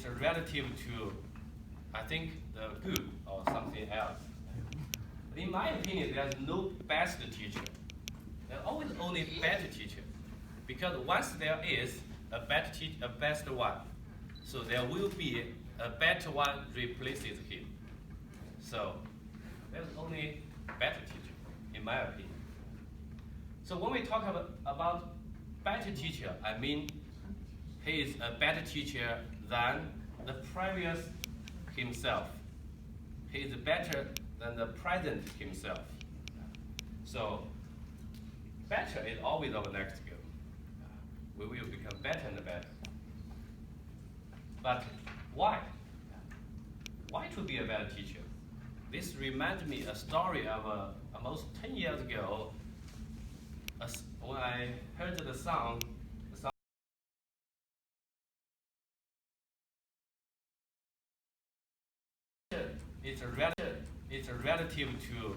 it's a relative to, I think, the good or something else. In my opinion, there's no best teacher. There's always only better teacher. Because once there is a best one, so there will be a better one replaces him. So there's only better teacher, in my opinion. So when we talk about better teacher, I mean he is a better teacher than the previous himself. He is better than the present himself. So better is always our next goal. We will become better and better. But why? Why to be a better teacher? This reminds me a story of almost 10 years ago when I heard the song. It's a relative to,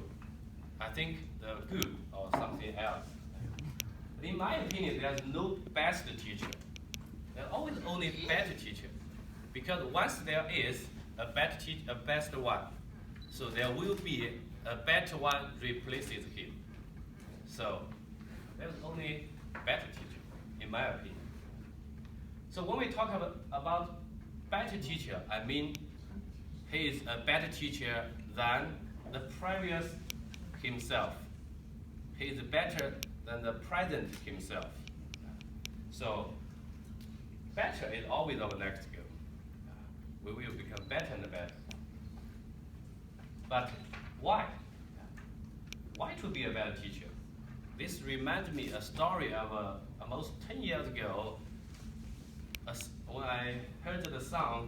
I think, the good or something else. In my opinion, there's no best teacher. There's always only better teacher. Because once there is a best one, so there will be a better one replaces him. So there's only better teacher, in my opinion. So when we talk about better teacher, I mean he is a better teacher than the previous himself. He is better than the present himself. So better is always our next goal. We will become better and better. But why? Why to be a better teacher? This reminds me a story of almost 10 years ago when I heard the song.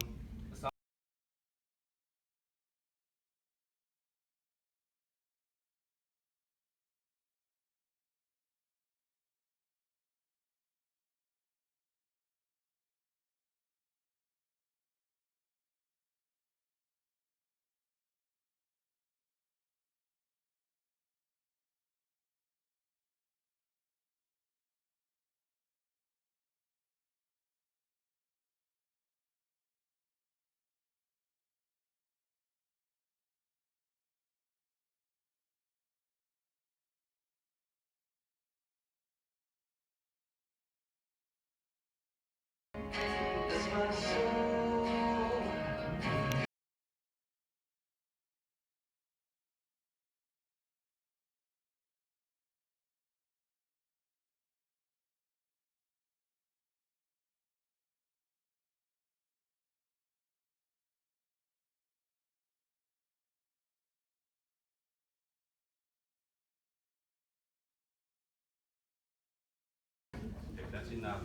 That's enough.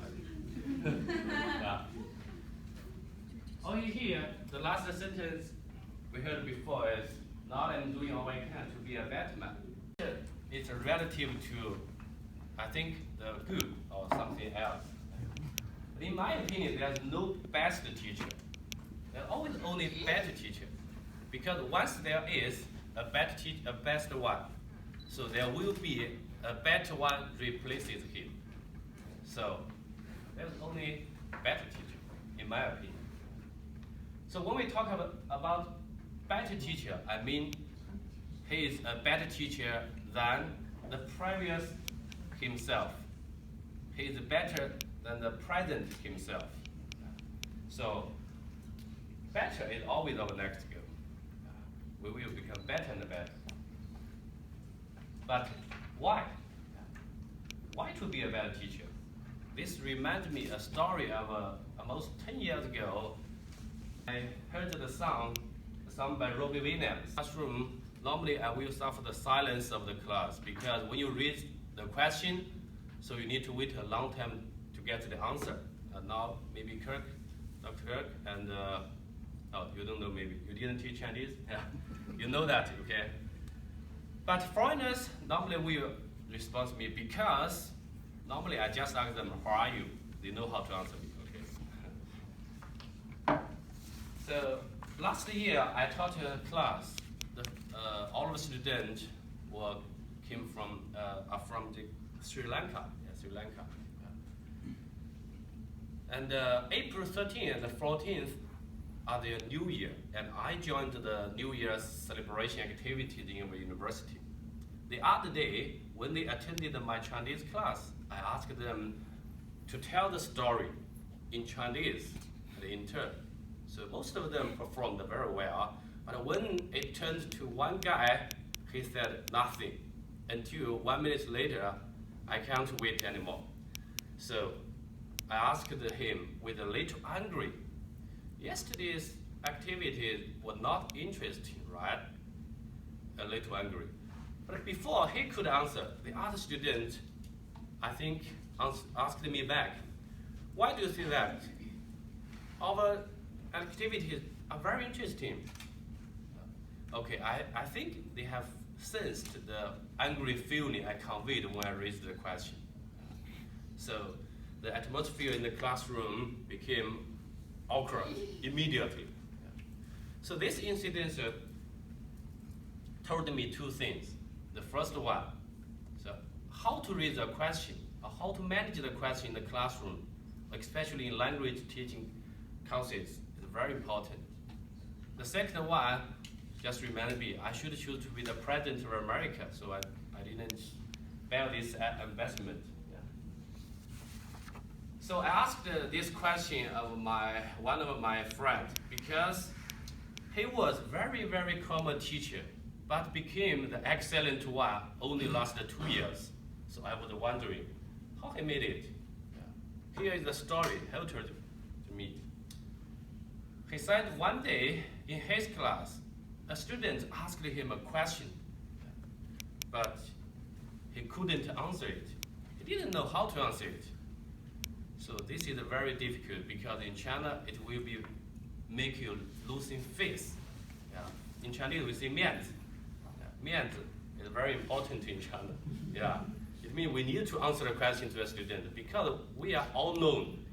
All you hear, the last sentence we heard before is, now I'm doing all I can to be a better man. It's a relative to, I think, the good or something else. In my opinion, there's no best teacher. There's always only better teacher. Because once there is a best one, so there will be a better one replaces him. So there's only better teacher, in my opinion. So when we talk about better teacher, I mean he is a better teacher than the previous himself. He is better than the present himself. So better is always our next goal. We will become better and better. But why? Why to be a better teacher? This reminds me a story of almost 10 years ago. I heard the song by Robbie Williams. Classroom, normally I will suffer the silence of the class because when you read the question, so you need to wait a long time to get the answer. Now maybe Dr. Kirk, and oh, you don't know maybe, you didn't teach Chinese? Yeah, you know that, okay? But foreigners normally will respond to me because normally I just ask them, how are you? They know how to answer me, okay? So last year I taught a class. All of the students came from the Sri Lanka. Yeah, Sri Lanka. And April 13th and 14th, at the New Year, and I joined the New Year's celebration activities in the university. The other day, when they attended my Chinese class, I asked them to tell the story in Chinese in turn. So most of them performed very well, but when it turned to one guy, he said nothing until 1 minute later, I can't wait anymore. So I asked him with a little angry, yesterday's activities were not interesting, right? A little angry. But before he could answer, the other student, I think, asked me back, why do you say that? Our activities are very interesting. Okay, I think they have sensed the angry feeling I conveyed when I raised the question. So the atmosphere in the classroom became awkward immediately. So this incident told me two things. The first one, so how to raise a question, or how to manage the question in the classroom, especially in language teaching courses, is very important. The second one just reminded me I should choose to be the president of America, so I didn't bear this investment. Yeah. So I asked this question of one of my friends because he was very, very common teacher, but became the excellent one only lasted 2 years. So I was wondering how he made it. Yeah. Here is the story he told to me. He said one day in his class, a student asked him a question, but he couldn't answer it. He didn't know how to answer it. So this is very difficult because in China it will be make you losing face. Yeah. In Chinese we say 面子. Yeah. 面子 is very important in China. Yeah. It means we need to answer the question to a student because we are all known.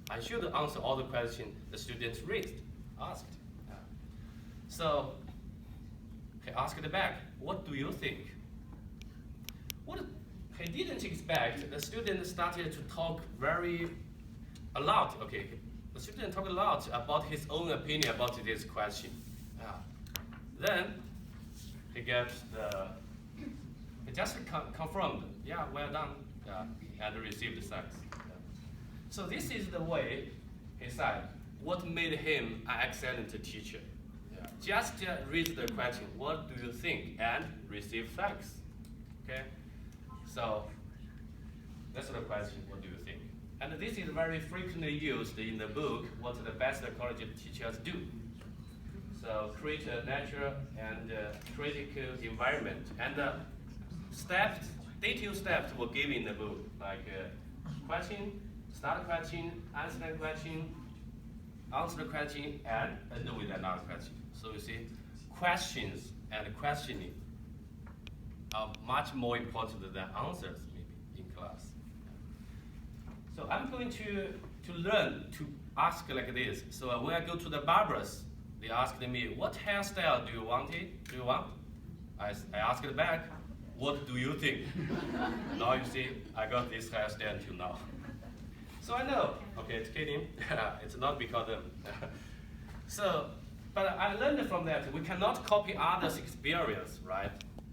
I should answer all the questions the students asked. Yeah. So he asked back, what do you think? What he didn't expect, the student started to talk a lot. Okay, the student talked a lot about his own opinion about this question. Then he just confirmed, yeah, well done, and received thanks. So this is the way he said what made him an excellent teacher. Just read the question, what do you think, and receive thanks. Okay? So that's the question, what do you think? And this is very frequently used in the book, what the best college teachers do. So create a natural and critical environment. And detailed steps were given in the book, like question, start a question, answer the question, answer the question, and end with another question. So you see, questions and questioning are much more important than answers, maybe, in class. So I'm going to learn to ask like this. So when I go to the barbers, they asked me, what hairstyle do you want? I asked back, what do you think? Now you see, I got this hairstyle until now. So I know, okay, it's kidding. It's not because of So, but I learned from that, we cannot copy others' experience, right?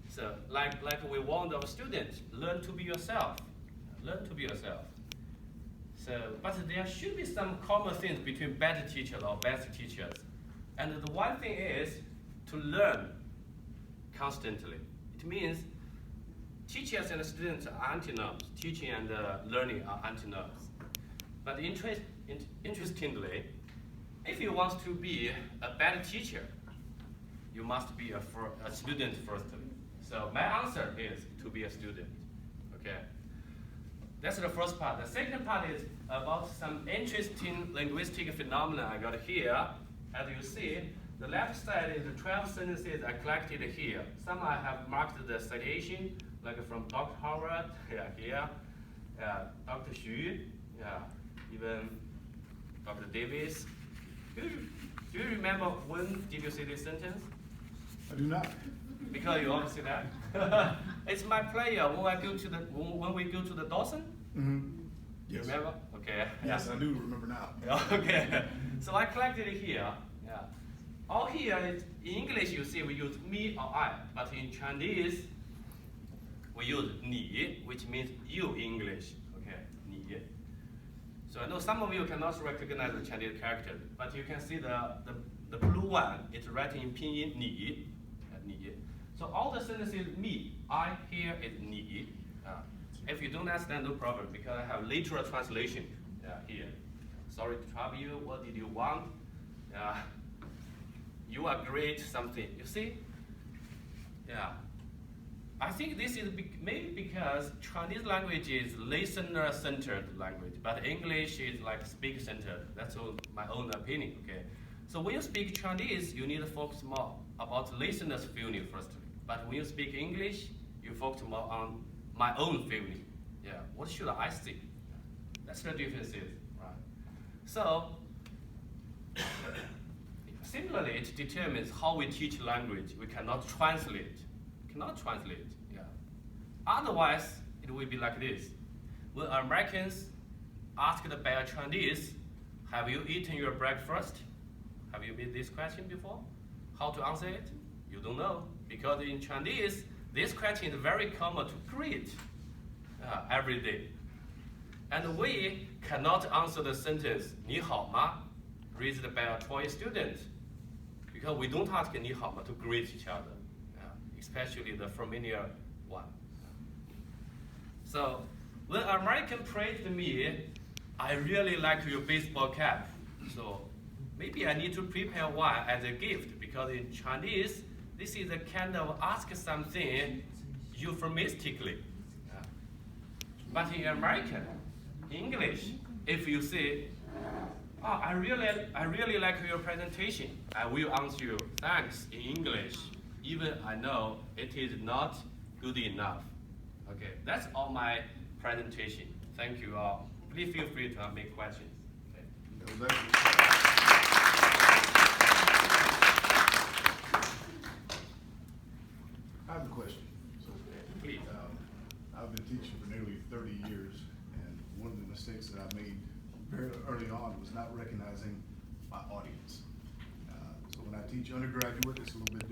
So, like we want our students, learn to be yourself. Learn to be yourself. So, but there should be some common things between better teachers or best teachers. And the one thing is to learn constantly. It means teachers and students are antonyms. Teaching and learning are antonyms. But interestingly, if you want to be a better teacher, you must be a student first. So my answer is to be a student. Okay, that's the first part. The second part is about some interesting linguistic phenomena I got here. As you see, the left side is the 12 sentences I collected here. Some I have marked the citation, like from Dr. Howard, here, Dr. Xu, even Dr. Davis. Do you remember when did you see this sentence? I do not. Because you always see that. It's my player when we go to the Dawson. Mm-hmm. Yes. You remember? Okay. Yes, I do remember now. Okay. So I collected it here. Yeah. All here is, in English you see we use me or I, but in Chinese we use 你, which means you in English. Okay, 你. So I know some of you cannot recognize the Chinese character, but you can see the blue one, it's written in pinyin 你. 你. So all the sentences me, I here is 你. If you don't understand, no problem, because I have literal translation here. Sorry to trouble you. What did you want? You are great, something. You see? Yeah. I think this is maybe because Chinese language is listener-centered language, but English is like speaker-centered. That's my own opinion. Okay. So when you speak Chinese, you need to focus more about listeners' feeling first. But when you speak English, you focus more on my own feeling. Yeah. What should I say? That's the difference, right? So similarly, it determines how we teach language. We cannot translate. Yeah. Otherwise, it will be like this. When Americans asked by a Chinese, have you eaten your breakfast? Have you made this question before? How to answer it? You don't know. Because in Chinese, this question is very common to greet every day. And we cannot answer the sentence, 你好吗? raised by a Chinese student. Because we don't ask 你好吗 to greet each other, especially the familiar one. So when American praised me, I really like your baseball cap. So maybe I need to prepare one as a gift, because in Chinese, this is a kind of ask something euphemistically. But in American, English, if you say, oh, I really like your presentation, I will answer you thanks in English, even I know it is not good enough. Okay, that's all my presentation. Thank you all. Please feel free to make questions. Okay. I have a question. Please. I've been teaching for nearly 30 years, and one of the mistakes that I made very early on was not recognizing my audience. So when I teach undergraduate, it's a little bit different.